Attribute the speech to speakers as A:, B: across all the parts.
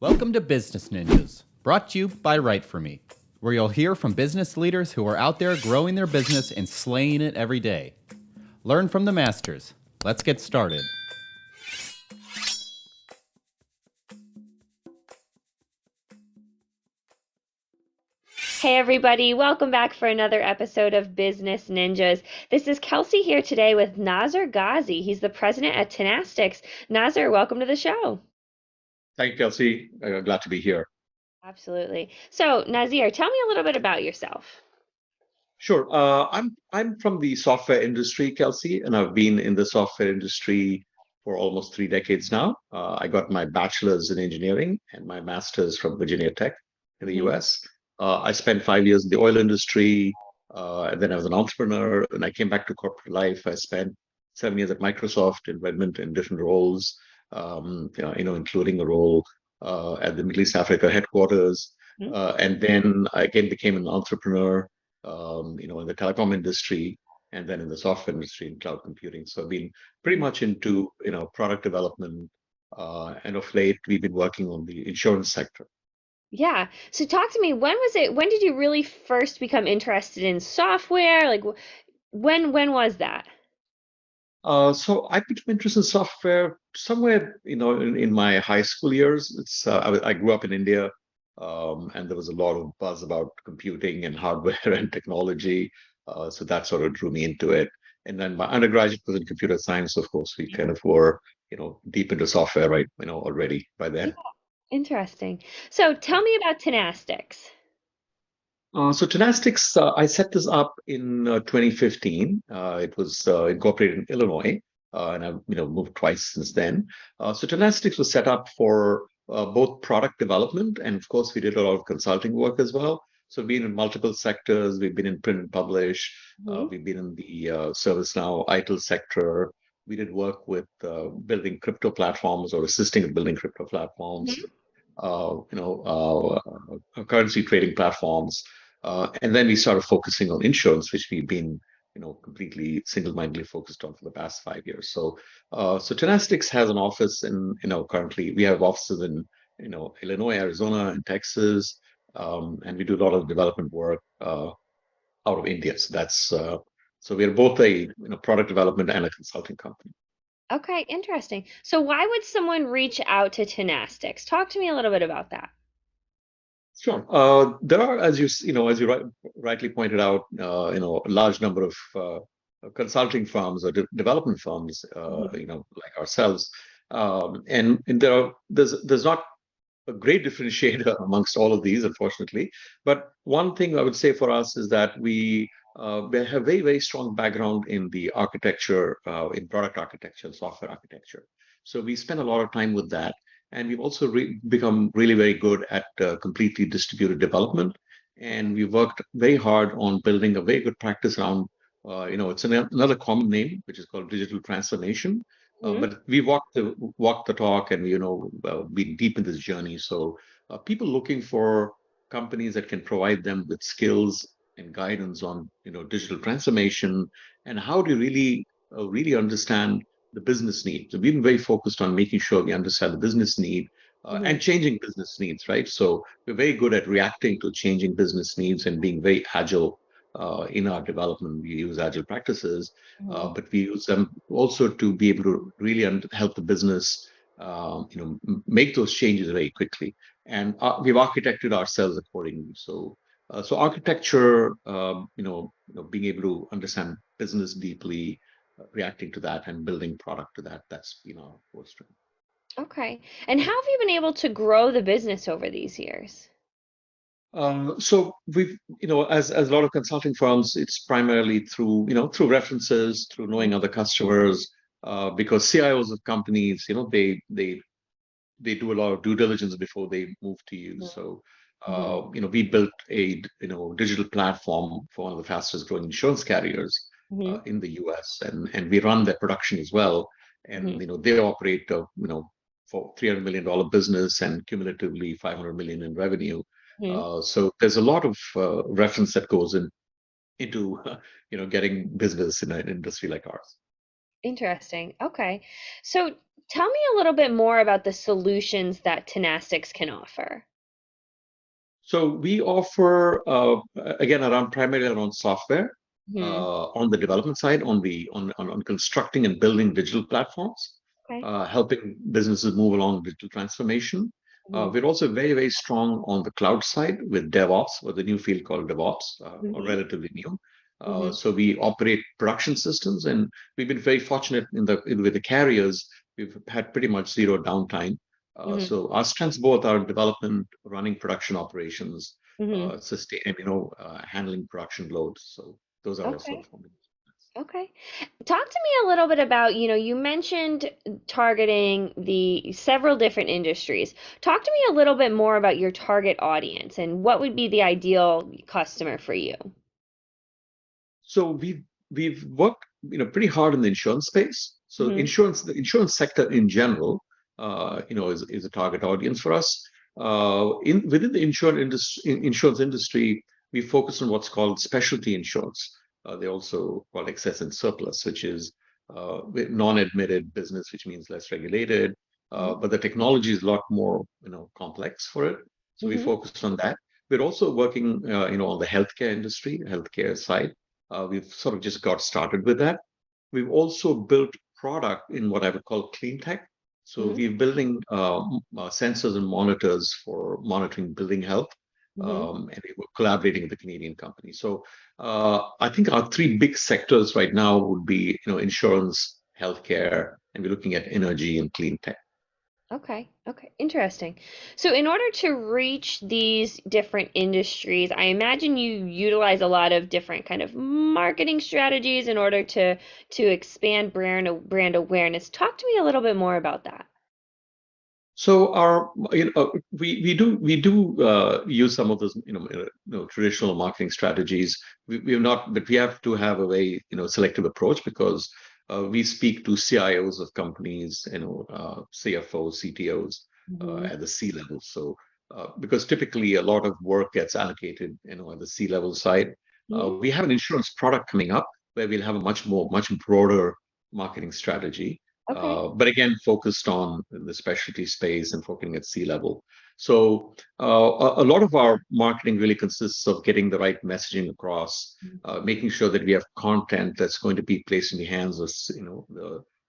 A: Welcome to Business Ninjas, brought to you by WriteForMe, where you'll hear from business leaders who are out there growing their business and slaying it every day. Learn from the masters. Let's get started.
B: Hey everybody, welcome back for another episode of Business Ninjas. This is Kelsey here today with Nazar Ghazi. He's the president at Tenastics. Nazar, welcome to the show.
C: Thank you, Kelsey. Glad to be here.
B: Absolutely. So, Nazir, tell me a little bit about yourself.
C: Sure. I'm from the software industry, Kelsey, and I've been in the software industry for almost 3 decades now. I got my bachelor's in engineering and my master's from Virginia Tech in the
B: hmm
C: US. I spent 5 years in the oil industry, and then I was an entrepreneur. And I came back to corporate life. I spent 7 years at Microsoft in Redmond in different roles, including a role at the Middle East Africa headquarters. And then I again became an entrepreneur, in the telecom industry and then in the software industry in cloud computing. So I've been pretty much into, product development. And of late, we've been working on the insurance sector.
B: Yeah. So talk to me, when did you really first become interested in software? When was that?
C: So I became interested in software somewhere, in my high school years. I grew up in India, and there was a lot of buzz about computing and hardware and technology. So that sort of drew me into it. And then my undergraduate was in computer science. Of course, we kind of were, deep into software, right, already by
B: Yeah,
C: then.
B: interesting. So tell me about Tenastics.
C: So Tenastics, I set this up in 2015. It was incorporated in Illinois, and I've moved twice since then. So Tenastics was set up for both product development, and of course we did a lot of consulting work as well. So we've been in multiple sectors. We've been in print and publish.
B: hmm
C: We've been in the ServiceNow ITIL sector. We did work with building crypto platforms or assisting in building crypto platforms.
B: hmm
C: Currency trading platforms. And then we started focusing on insurance, which we've been, completely single-mindedly focused on for the past 5 years. So Tenastics has an office in, currently we have offices in, Illinois, Arizona, and Texas, and we do a lot of development work out of India. So we are both a, product development and a consulting company.
B: Okay, interesting. So why would someone reach out to Tenastics? Talk to me a little bit about that.
C: Sure. There are, as you rightly pointed out, a large number of consulting firms or development firms,
B: hmm
C: like ourselves, and there's not a great differentiator amongst all of these, unfortunately. But one thing I would say for us is that we have very, very strong background in the architecture, in product architecture, software architecture. So we spend a lot of time with that. And we've also become really very good at completely distributed development. And we worked very hard on building a very good practice around, it's another common name, which is called digital transformation.
B: hmm
C: But we walk the talk, and been deep in this journey. So people looking for companies that can provide them with skills and guidance on, digital transformation and how do you really understand the business need. So we've been very focused on making sure we understand the business need
B: hmm
C: and changing business needs, right? So we're very good at reacting to changing business needs and being very agile in our development. We use agile practices,
B: hmm
C: but we use them also to be able to really help the business, make those changes very quickly. And we've architected ourselves accordingly. So architecture, being able to understand business deeply, reacting to that and building product to that. That's been our core strength.
B: Okay. And how have you been able to grow the business over these years?
C: So we've, as a lot of consulting firms, it's primarily through references, through knowing other customers, because CIOs of companies, they do a lot of due diligence before they move to you. So,
B: Mm-hmm.
C: we built a digital platform for one of the fastest growing insurance carriers
B: hmm
C: in the US, and we run their production as well.
B: hmm
C: And they operate a for $300 million business and cumulatively 500 million in revenue.
B: hmm
C: So there's a lot of reference that goes into getting business in an industry like ours.
B: Interesting. Okay. So Tell me a little bit more about the solutions that Tenastics can offer.
C: So we offer again around primarily around software
B: Hmm.
C: on the development side, on constructing and building digital platforms,
B: Okay.
C: helping businesses move along digital transformation.
B: Hmm.
C: We're also very, very strong on the cloud side with DevOps, or the new field called DevOps, or
B: Hmm.
C: relatively new.
B: Hmm.
C: So we operate production systems, and we've been very fortunate with the carriers. We've had pretty much zero downtime.
B: Hmm.
C: So our strengths both are development, running production operations,
B: Hmm.
C: sustain, and handling production loads. So those are also
B: Okay.
C: for me.
B: Okay. Talk to me a little bit about, you mentioned targeting the several different industries. Talk to me a little bit more about your target audience and what would be the ideal customer for you.
C: So we've worked pretty hard in the insurance space. So
B: Hmm.
C: the insurance sector in general, is a target audience for us. In within the insurance industry, we focus on what's called specialty insurance. They also call excess and surplus, which is non-admitted business, which means less regulated. But the technology is a lot more complex for it. So we
B: Hmm.
C: focus on that. We're also working, on the healthcare industry, healthcare side. We've sort of just got started with that. We've also built product in what I would call clean tech. So
B: Hmm.
C: we're building sensors and monitors for monitoring building health,
B: Hmm.
C: and we were collaborating with a Canadian company. So I think our three big sectors right now would be, insurance, healthcare, and we're looking at energy and clean tech.
B: Okay, okay, interesting. So, in order to reach these different industries, I imagine you utilize a lot of different kind of marketing strategies in order to expand brand awareness. Talk to me a little bit more about that.
C: So we do use some of those traditional marketing strategies. We have not, but we have to have a very selective approach because we speak to CIOs of companies, CFOs, CTOs
B: Hmm.
C: at the C level. So because typically a lot of work gets allocated at the C level side,
B: Hmm.
C: we have an insurance product coming up where we'll have a much broader marketing strategy,
B: Okay.
C: but again, focused on the specialty space and focusing at C level. So a lot of our marketing really consists of getting the right messaging across, making sure that we have content that's going to be placed in the hands of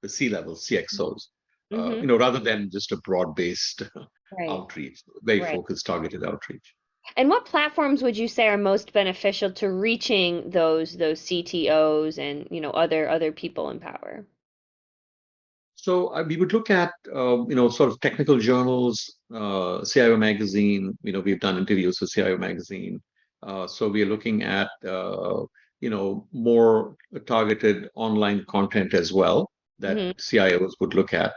C: the C level CXOs,
B: Hmm.
C: rather than just a broad-based
B: Right,
C: outreach, very
B: right.
C: focused, targeted outreach.
B: And what platforms would you say are most beneficial to reaching those CTOs and other people in power?
C: So we would look at, sort of technical journals, CIO magazine. We've done interviews with CIO magazine. So we are looking at, more targeted online content as well that
B: Hmm.
C: CIOs would look at.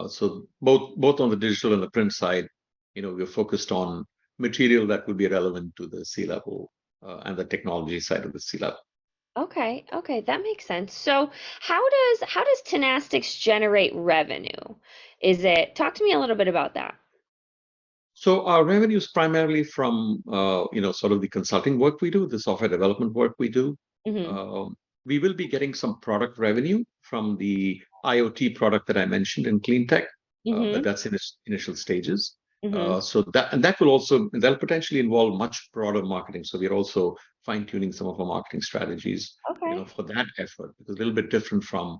C: So both on the digital and the print side, we're focused on material that would be relevant to the C level and the technology side of the C level.
B: Okay, okay, that makes sense. So how does Tenastics generate revenue? Talk to me a little bit about that.
C: So our revenue is primarily from, sort of the consulting work we do, the software development work we do.
B: Hmm.
C: Um, we will be getting some product revenue from the IoT product that I mentioned in clean tech, but
B: Hmm.
C: that's in its initial stages.
B: Hmm.
C: So that'll potentially involve much broader marketing. So we're also fine tuning some of our marketing strategies,
B: Okay.
C: for that effort, because a little bit different from,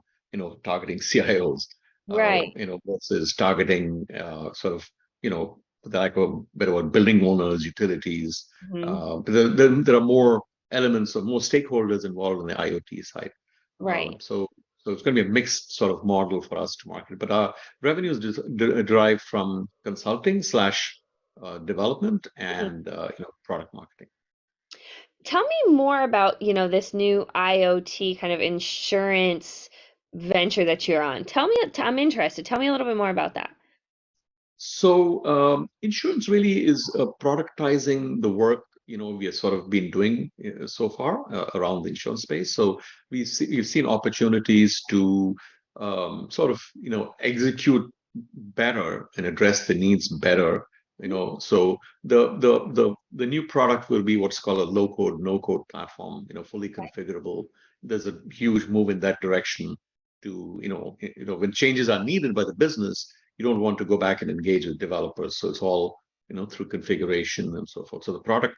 C: targeting CIOs,
B: Right.
C: versus targeting sort of, for the lack of a better word, building owners, utilities.
B: Hmm.
C: But there are more elements of more stakeholders involved on the IoT side.
B: Right.
C: So it's going to be a mixed sort of model for us to market. But our revenue is derived from consulting slash development
B: Mhm.
C: and product marketing.
B: Tell me more about, this new IoT kind of insurance venture that you're on. I'm interested. Tell me a little bit more about that.
C: So insurance really is productizing the work we have sort of been doing so far around the insurance space. So we've seen opportunities to sort of execute better and address the needs better. So the new product will be what's called a low code no code platform. Fully
B: Right.
C: configurable. There's a huge move in that direction to, when changes are needed by the business, you don't want to go back and engage with developers. So it's all, through configuration and so forth. So the product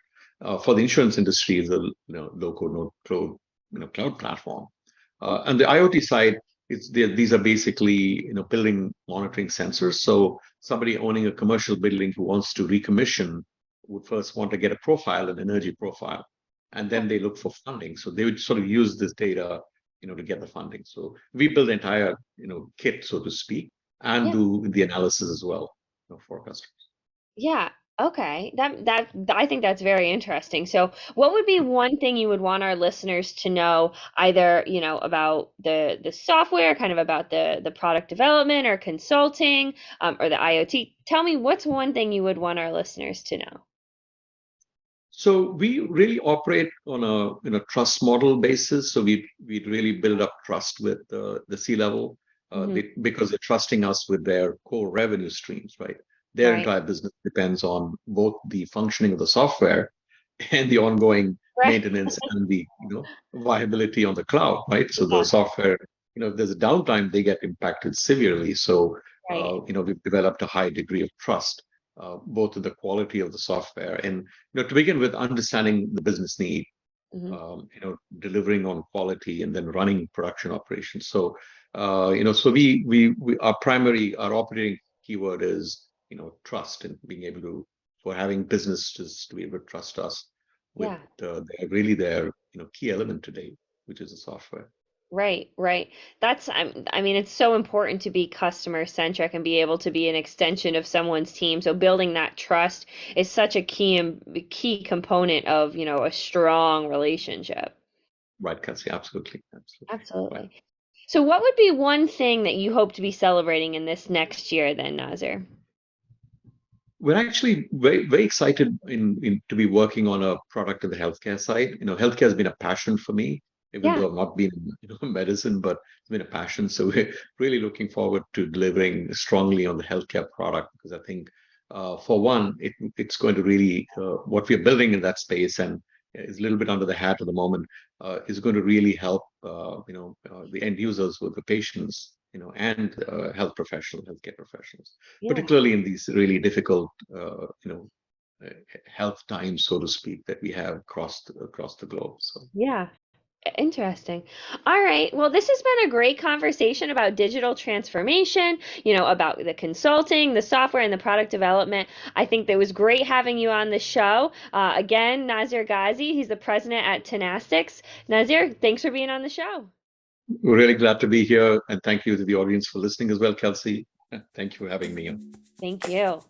C: for the insurance industry is a, low-code, no-code, cloud platform. And the IoT side, these are basically, building monitoring sensors. So somebody owning a commercial building who wants to recommission would first want to get a profile, an energy profile, and then they look for funding. So they would sort of use this data, to get the funding. So we build the entire, kit, so to speak, and do the analysis as well, for customers.
B: Yeah. Okay. That I think that's very interesting. So, what would be one thing you would want our listeners to know, either, about the software, kind of about the product development or consulting, or the IoT? Tell me, what's one thing you would want our listeners to know?
C: So we really operate on a trust model basis. So we really build up trust with the C-level because they're trusting us with their core revenue streams, right? Their
B: Right.
C: entire business depends on both the functioning of the software and the ongoing
B: Right.
C: maintenance and the viability on the cloud, right? So the
B: Yeah.
C: software, if there's a downtime, they get impacted severely. So
B: Right.
C: we've developed a high degree of trust, both in the quality of the software and to begin with, understanding the business need,
B: Hmm.
C: delivering on quality, and then running production operations. So so we our operating keyword is trust, and being able to, for having businesses to be able to trust us with
B: Yeah.
C: their key element today, which is the software.
B: Right, right. I mean, it's so important to be customer centric and be able to be an extension of someone's team. So building that trust is such a key component of, a strong relationship.
C: Right, Kelsey, absolutely. Right.
B: Absolutely. So what would be one thing that you hope to be celebrating in this next year then, Nazir?
C: We're actually very, very excited to be working on a product in the healthcare side. Healthcare has been a passion for me, even
B: Yeah.
C: though I've not been in medicine, but it's been a passion. So we're really looking forward to delivering strongly on the healthcare product, because I think, for one, it's going to really, what we're building in that space, and is a little bit under the hat at the moment, is going to really help the end users, with the patients, and healthcare professionals,
B: Yeah.
C: particularly in these really difficult, health times, so to speak, that we have across the globe. So
B: Yeah. Interesting. All right. Well, this has been a great conversation about digital transformation, about the consulting, the software, and the product development. I think that was great having you on the show. Again, Nazir Ghazi, he's the president at Tenastics. Nazir, thanks for being on the show.
C: we're really glad to be here, and thank you to the audience for listening as well, Kelsey. Thank you for having me.
B: Thank you.